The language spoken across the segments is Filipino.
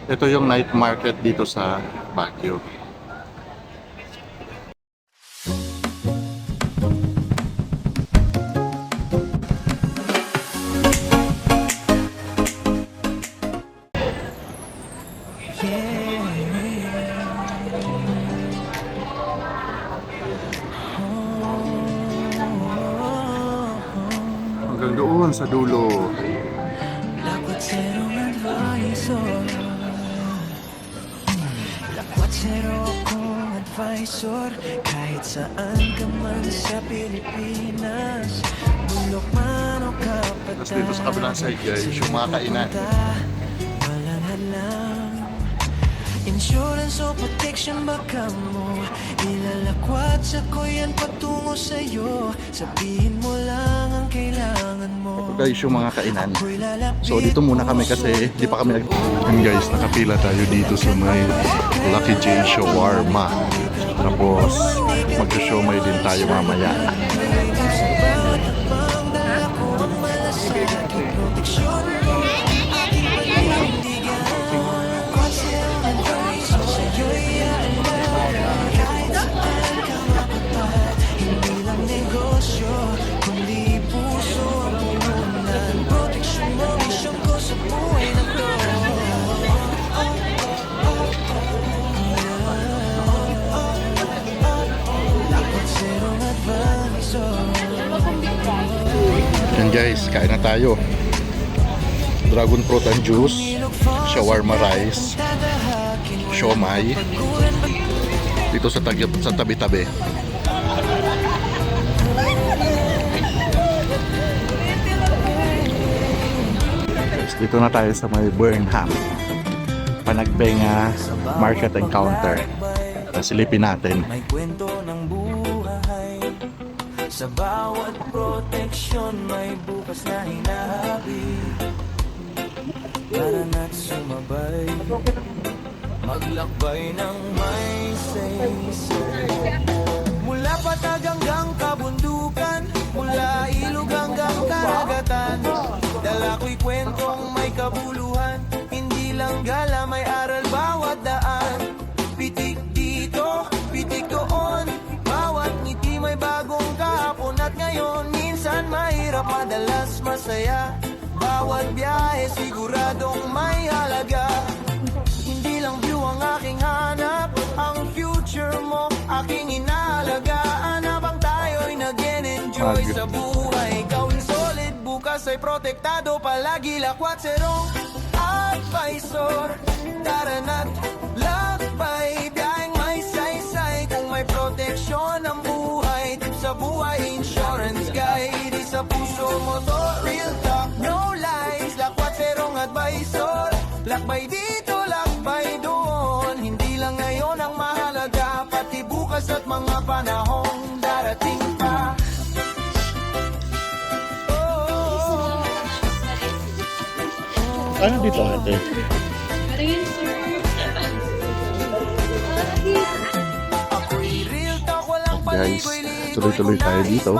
Ito yung night market dito sa Baguio. Hanggang doon sa dulo. Kahit saan ka man sa Pilipinas, bulok man o kapatid. Tapos dito sa kabilang side guys, yung mga kainan. Walang halang, insurance o protection baka mo ilalakwat sa ko yan patungo sa'yo. Sabihin mo lang ang kailangan mo. Ito guys yung mga kainan. So dito muna kami kasi di pa kami Yan guys, nakapila tayo dito sa may Lucky Jane Shawarma. Tapos mag-showmay din tayo mamaya. Yan guys, kain na tayo. Dragon fruit and juice, shawarma rice, siomay. Dito sa tabi-tabi. Dito na tayo sa may Burnham, Panagbenga Market Encounter. Silipin natin. May kwento ng buhay, sa bawat proteksyon may bukas na hinahabi. Para na't sumabay, maglakbay ng may saysay. Mula patag hanggang kabundukan, mula ilog hanggang karagatan, dala ko'y kwentong may kabuluhan. Hindi lang gala, may aral bawat daan. Pitik dito, pitik doon, bawat ngiti may bagong kahapon at ngayon. Minsan mahirap, madalas masaya, bawat biyahe siguradong may halaga. Hindi lang view ang aking hanap, ang future mo aking inaalagaan. Habang tayo'y nag-enjoy sa buhay, gawin solid, bukas ay protektado. Palagi lakwat serong advisor, tara na't lakbay, biyaheng may saysay. Kung may proteksyon ang buhay, tip sa buhay, insurance guide. Sa puso mo to, real talk, no lies. Lakwat serong advisor, lakbay dito, lakbay doon. Hindi lang ngayon ang mahalaga, pati bukas at mga panahong darating pa. Ano dito ate? Guys, tuloy-tuloy tayo dito.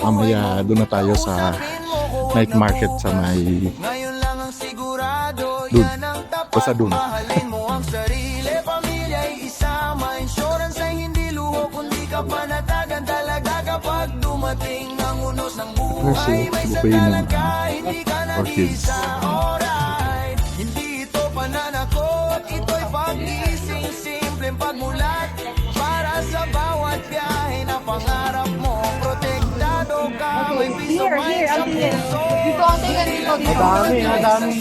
Mamaya doon na tayo sa night market sa may dun. Basta dun. Mahalin mo ang sarili, pamilya ay isama. Insurance ay hindi luho, kundi kapanatagan talaga. Kapag dumating ang unos ng buhay, may sandala ka, hindi ka nag-isa. Alright, hindi ito pananakot, ito'y pag-ising, simpleng pagmulat. Para sa bawat biyahe na pangarap mo, protektado ka, may peace of mind sa puso. Dito ate, ganito dito. Madami.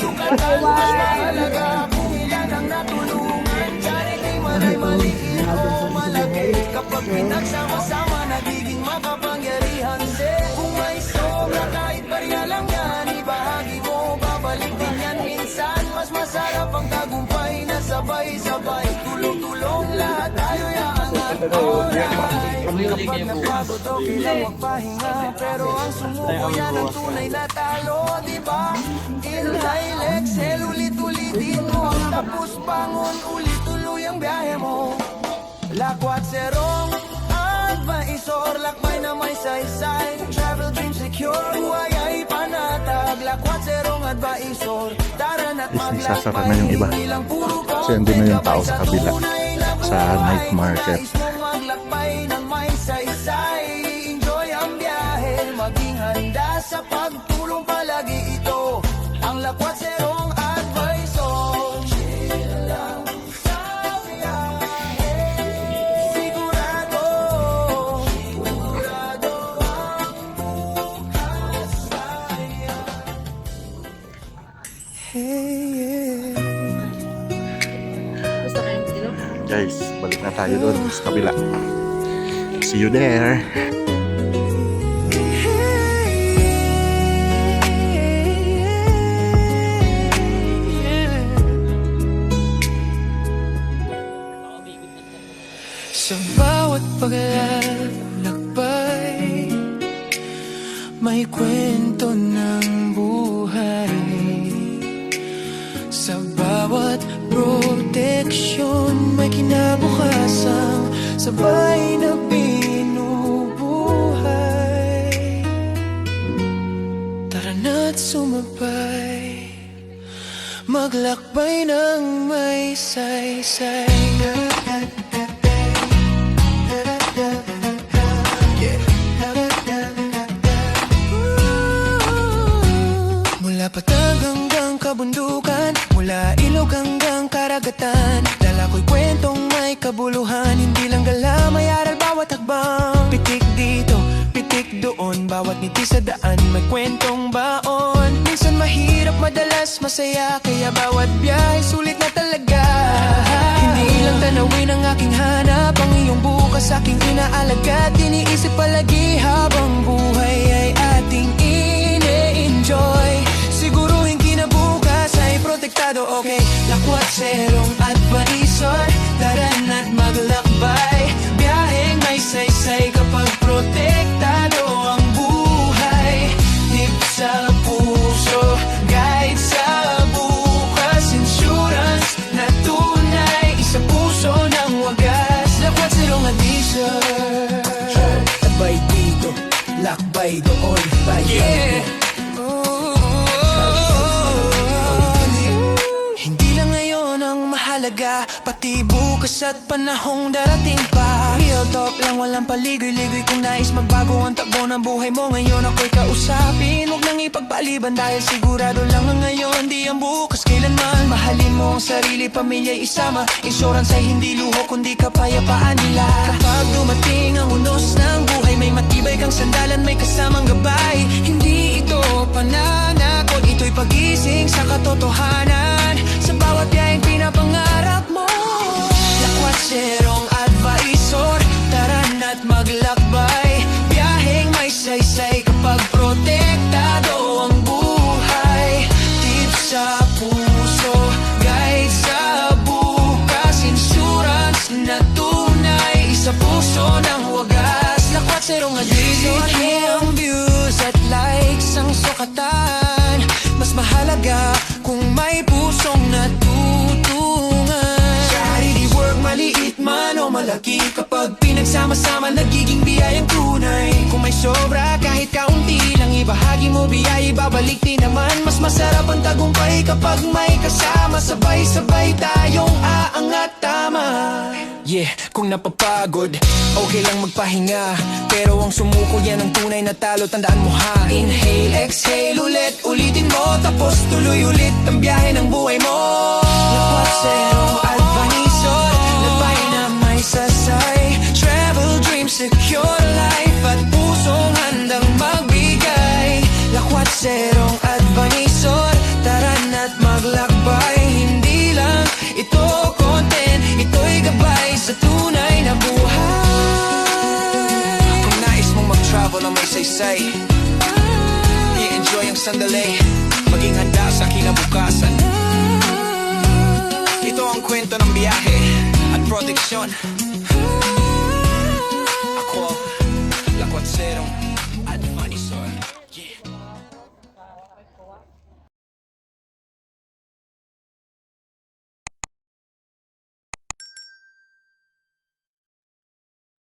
Mahalaga kung ilan ang natulungan, charity man ay maliit o malaki. Kapag pinagsama-sama, nagiging makapangyarihan. Kung may sobra kahit barya lang yan, ibahagi mo, babalik din yan minsan. Mas masarap ang tagumpay na sabay-sabay, tulong-tulong lahat tayo yan. Kapag napagod o kailang magpahinga, pero ang sumuko yan ang tunay na talo, diba? Inhale, exhale, ulit-ulitin mo, tapos bangon, ulit-tuloy ang biyahe mo. Lakwat serong advisor, lakbay na may saysay, travel dream secure. secure, buhay ay panatag. Lakwat zerong advisor, tara na't Nagsasara na yung iba. Kasi andun na yung tao sa kabila, sa night market. Maglakbay ng may saysay, enjoy ang biyahe, maging handa sa pagtulong palagi ito. Ang Lakwat Zerong Advisor, chill lang sa biyahe. Sigurado ang bukas ay Guys, balik na tayo doon sa kabila. See you there. Sa bawat paglalakbay, may kwento ng buhay. Sa bawat proteksyon, may kinabukasan, sabay na binubuhay. Tara na't sumabay, maglakbay ng may saysay. Mula patag hanggang kabundukan, mula ilog hanggang karagatan, dala ko'y kwentong may kabuluhan. Hindi lang gala, may aral bawat hakbang. Pitik dito, pitik doon, bawat ngiti sa daan may kwentong baon. Minsan mahirap, madalas masaya, kaya bawat biyahe sulit na talaga. Hindi lang tanawin ang aking hanap, ang iyong bukas aking inaalagad. Iniisip palagi habang buhay ay ating ine-enjoy. Siguruhin kinabukas ay protektado, okay? Lakwat Zerong Advisor, tara na't maglakbay. Biyaheng may saysay kapag protektado ang buhay. Tip sa puso, guide sa bukas, insurance na tunay, isa puso ng wagas. Lakwat Zerong Advisor, sabay dito, lakbay doon, bayan mo. Hindi lang ngayon ang mahalaga, pati bukas at panahong darating pa. Real talk lang, walang paligoy-ligoy. Kung nais magbago ang takbo ng buhay mo, ngayon ako'y kausapin. Huwag nang ipagpaliban dahil sigurado lang ang ngayon, di ang bukas kailanman. Mahalin mo ang sarili, pamilya'y isama. Insurance ay hindi luho kundi kapayapaan nila. Kapag dumating ang unos ng buhay, may matibay kang sandalan, may kasamang gabay. Hindi ito pananakot, ito'y pagising sa katotohanan. Sa bawat biyaheng pinapangarap mo, Lakwat Zerong Advisor, tara na't maglakbay. Biyaheng may saysay kapag protektado ang buhay. Tip sa puso, guide sa bukas, insurance na tunay, isa puso ng wagas. Lakwat Zerong Advisor, ang views at likes ang sukatan. Mas mahalaga kung may pusong natutungan. Charity work, maliit man o malaki, kapag pinagsama-sama nagiging biyayang tunay. Kung may sobra kahit kaunti lang, ibahagi mo biyaya, babalik din naman. Mas masarap ang tagumpay kapag may kasama, sabay-sabay tayong aangat, tama. Yeah, kung napapagod, okay lang magpahinga, pero ang sumuko yan ang tunay na talo, tandaan mo ha. Inhale, exhale, ulit, ulitin mo, tapos tuloy ulit ang biyahe ng buhay mo. Lakwat Zerong Advisor, labay na may sasay. Travel, dream, secure life, at pusong handang magbigay. Lakwat Zerong Advisor, tara na't maglakbay. Hindi lang ito content, ito'y gabay sa tunay na buhay. Kung nais mong mag-travel na may saysay, i-enjoy ang sandali, maging handa sa kinabukasan. Ito ang kwento ng biyahe at proteksyon. Ako, Lakwat Zerong